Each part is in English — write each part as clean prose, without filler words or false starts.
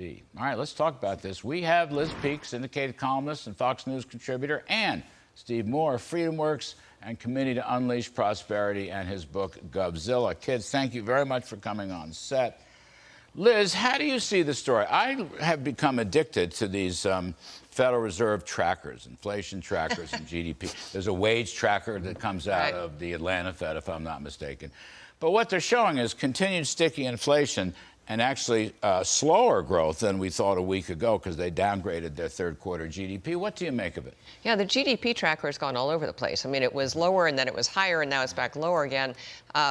All right, let's talk about this. We have Liz Peek, syndicated columnist and Fox News contributor, and Steve Moore, FreedomWorks and Committee to Unleash Prosperity, and his book, Govzilla. Kids, thank you very much for coming on set. Liz, how do you see the story? I have become addicted to these Federal Reserve trackers, inflation trackers and GDP. There's a wage tracker that comes out of the Atlanta Fed, if I'm not mistaken. But what they're showing is continued sticky inflation and actually slower growth than we thought a week ago because they downgraded their third quarter GDP. What do you make of it? Yeah, the GDP tracker has gone all over the place. I mean, it was lower and then it was higher and now it's back lower again.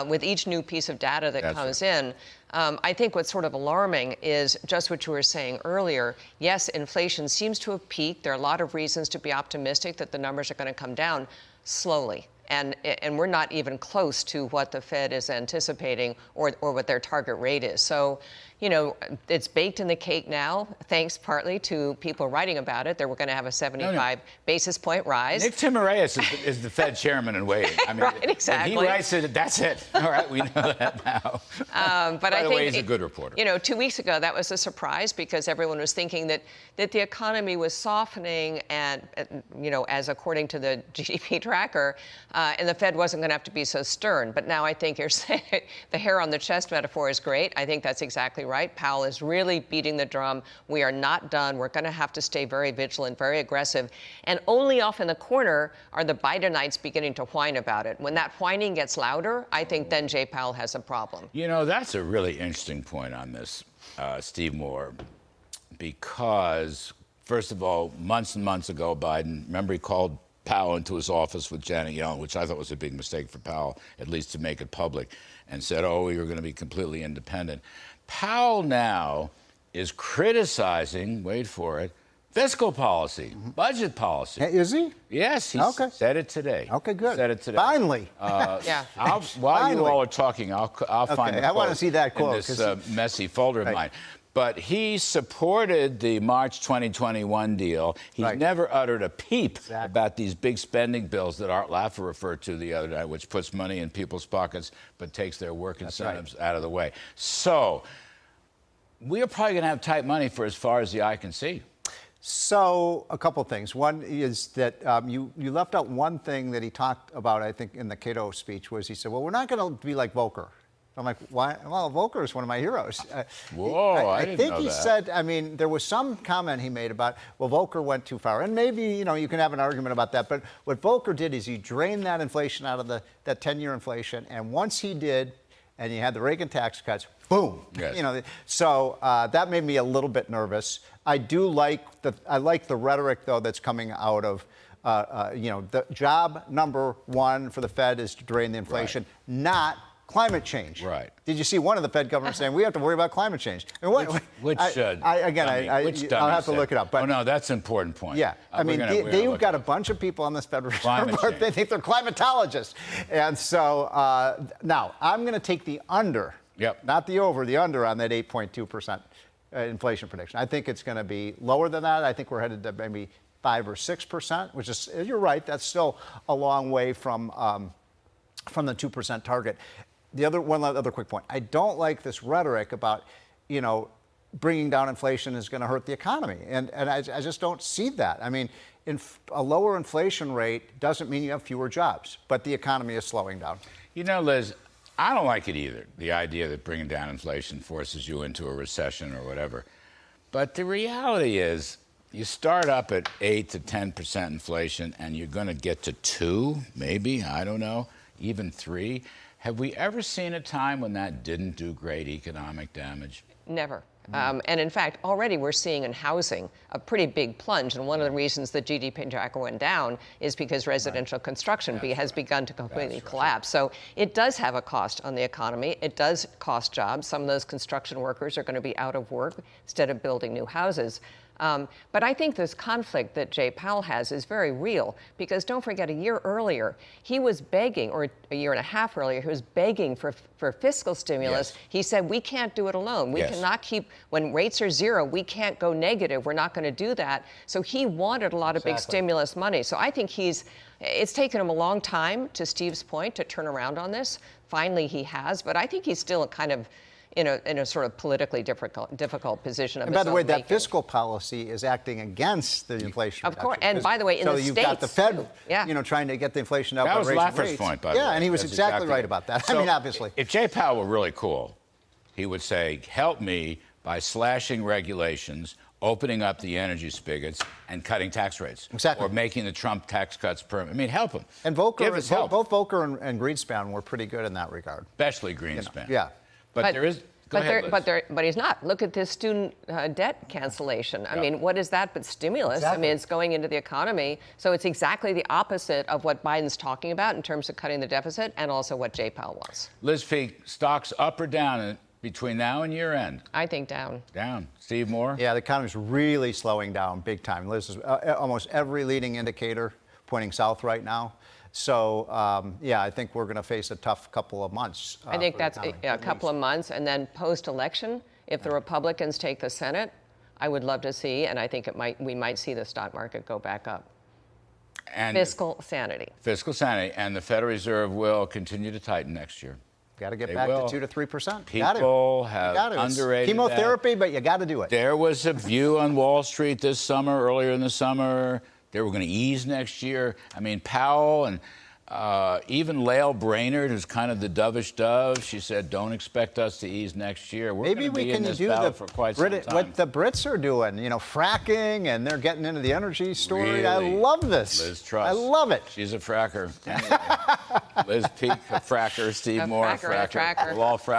With each new piece of data that comes in, I think what's sort of alarming is just what you were saying earlier. Yes, inflation seems to have peaked. There are a lot of reasons to be optimistic that the numbers are going to come down slowly. And we're not even close to what the Fed is anticipating or what their target rate is. So, you know, it's baked in the cake now, thanks partly to people writing about it. That we're going to have a 75 basis point rise. Nick Timiraos is the Fed chairman in waiting. I mean, right, exactly. When he writes it, that's it. All right, we know that now. But By the way, he's a good reporter. You know, 2 weeks ago, that was a surprise because everyone was thinking that the economy was softening and, you know, as according to the GDP tracker, and the Fed wasn't going to have to be so stern. But now I think you're saying the hair on the chest metaphor is great. I think that's exactly right. Powell is really beating the drum. We are not done. We're going to have to stay very vigilant, very aggressive. And only off in the corner are the Bidenites beginning to whine about it. When that whining gets louder, I think then Jay Powell has a problem. You know, that's a really interesting point on this, Steve Moore, because, first of all, months and months ago, Biden, remember he called Powell into his office with Janet Yellen, which I thought was a big mistake for Powell, at least to make it public, and said, oh, you're going to be completely independent. Powell now is criticizing, wait for it, fiscal policy, budget policy. Is he? Yes, he said it today. Okay, good. Said it today. Finally. Yeah. While you all are talking, I'll find the I want to see that quote. In this messy folder of mine. But he supported the March 2021 deal. He's never uttered a peep about these big spending bills that Art Laffer referred to the other night, which puts money in people's pockets but takes their work incentives out of the way. So we are probably going to have tight money for as far as the eye can see. So a couple things. One is that you left out one thing that he talked about, I think, in the Cato speech, was he said, well, we're not going to be like Volcker. I'm like, why? Well, Volcker is one of my heroes. Whoa, I didn't know that. I think he said, I mean, there was some comment he made about, well, Volcker went too far. And maybe, you know, you can have an argument about that. But what Volcker did is he drained that inflation out of that 10-year inflation. And once he did, and you had the Reagan tax cuts, boom. Yes. You know, so that made me a little bit nervous. I like the rhetoric, though, that's coming out of, you know, the job number one for the Fed is to drain the inflation, not climate change. Right. Did you see one of the Fed governors saying we have to worry about climate change? I mean, I'll have to look it up. But, oh no, that's an important point. Yeah, I mean, they've got a bunch of people on this Fed Reserve Board. They think they're climatologists, and so now I'm going to take the under. Yep. Not the over, the under on that 8.2% inflation prediction. I think it's going to be lower than that. I think we're headed to maybe 5 or 6%, which is, you're right, that's still a long way from the 2% target. One other quick point. I don't like this rhetoric about, you know, bringing down inflation is going to hurt the economy. And I just don't see that. I mean, a lower inflation rate doesn't mean you have fewer jobs, but the economy is slowing down. You know, Liz, I don't like it either, the idea that bringing down inflation forces you into a recession or whatever. But the reality is, you start up at 8 to 10% inflation, and you're going to get to 2, maybe, I don't know, even 3. Have we ever seen a time when that didn't do great economic damage? Never. And in fact, already we're seeing in housing a pretty big plunge. And one of the reasons the GDP tracker went down is because residential construction has begun to completely collapse. So it does have a cost on the economy. It does cost jobs. Some of those construction workers are going to be out of work instead of building new houses. But I think this conflict that Jay Powell has is very real, because don't forget, a year earlier, he was begging, or a year and a half earlier, he was begging for fiscal stimulus. Yes. He said, we can't do it alone. We cannot keep, when rates are zero, we can't go negative. We're not going to do that. So he wanted a lot of big stimulus money. So I think it's taken him a long time, to Steve's point, to turn around on this. Finally, he has. But I think he's still kind of in a sort of politically difficult position of And by its the way, own that making. fiscal policy is acting against the inflation Of course, reduction. and by the way, in so the you've got the States, Fed, too. Yeah. trying to get the inflation up That by was raising Laffer's rates. point, by the way. Yeah, and he was That's exactly exactly right it. about that. So I mean, obviously. If Jay Powell were really cool, he would say, help me by slashing regulations, opening up the energy spigots, and cutting tax rates. Exactly. Or making the Trump tax cuts permanent. I mean, help him. And Give us help. both Volcker and Greenspan were pretty good in that regard. Especially Greenspan. Yeah. But there is... Go ahead, Liz. But he's not. Look at this student debt cancellation. I mean, what is that but stimulus? Exactly. I mean, it's going into the economy. So it's exactly the opposite of what Biden's talking about in terms of cutting the deficit and also what Jay Powell wants. Liz Peek, stocks up or down between now and year end? I think down. Down. Steve Moore? Yeah, the economy's really slowing down big time. Liz, almost every leading indicator pointing south right now. So, yeah, I think we're going to face a tough couple of months. I think for the that's economy, a at couple of least. months. And then post-election, if the Republicans take the Senate, I would love to see, and I think we might see the stock market go back up. And Fiscal sanity. Fiscal sanity. And the Federal Reserve will continue to tighten next year. Got to get They back will. to 2 to 3%. People have It's underrated chemotherapy, but you got to do it. There was a view on Wall Street this summer, earlier in the summer, they were going to ease next year. I mean, Powell and even Lael Brainerd, who's kind of the dovish dove, she said, don't expect us to ease next year. We're Maybe going to be we in can this do battle for quite some time. what the Brits are doing, fracking, and they're getting into the energy story. I Really? love this. Liz Truss. I love it. She's a fracker. Anyway, Liz Peek, a fracker. Steve Moore, fracker and a a fracker. tracker. We'll all frack.